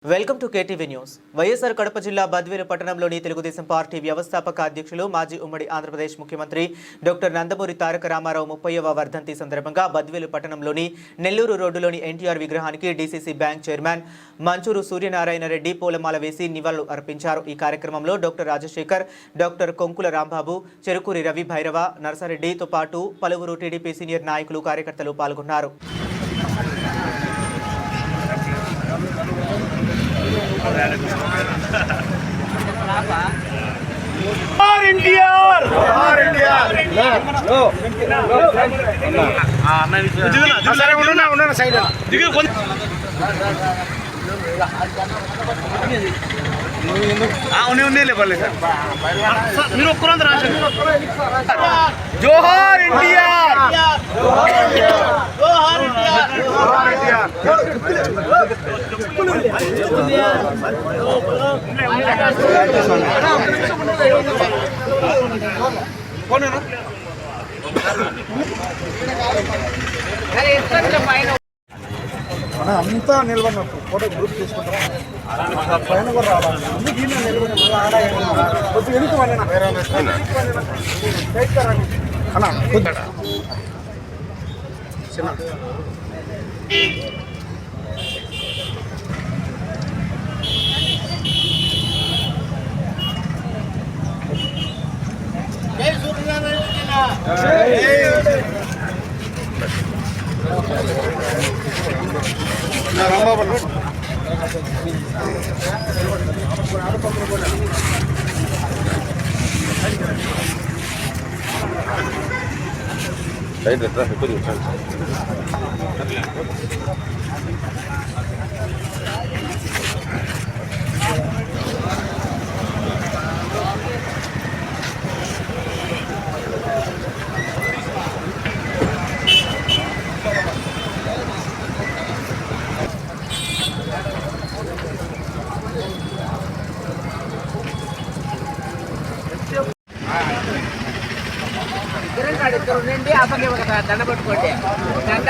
Welcome to KTV news. YSR Kadapa జిల్లా బద్వేలు పట్టణంలోని Telugu Desam party వ్యవస్థాపక అధ్యక్షులు మాజీ ఉమ్మడి ఆంధ్రప్రదేశ్ ముఖ్యమంత్రి డాక్టర్ నందమూరి తారక రామారావు 30వ వర్ధంతి సందర్భంగా బద్వేలు పట్టణంలోని నెల్లూరు రోడ్డులోని ఎన్టీఆర్ విగ్రహానికి DCC bank chairman Manchuru Suryanarayana Reddy పూలమాల వేసి నివాళులు అర్పించారు. ఈ కార్యక్రమంలో డాక్టర్ రాజశేఖర్, డాక్టర్ కొంకుల రాంబాబు, చెరుకూరి రవి భైరవ, నర్సారెడ్డితో పాటు పలువురు టీడీపీ సీనియర్ నాయకులు, కార్యకర్తలు పాల్గొన్నారు. జోహార్ ఎన్టీఆర్. అంతా నిలబడినట్టు ఫోటో గ్రూప్ తీసుకుంటాం. పైన కూడా రావాలి. అందుకు నిలబడి మళ్ళీ ఆడ కొద్దిగా ఎదుగుతామని చిన్న రాంబాబు ఇద్దరు నుండి అతన్ని ఒక దండ పట్టుకోండి. దండ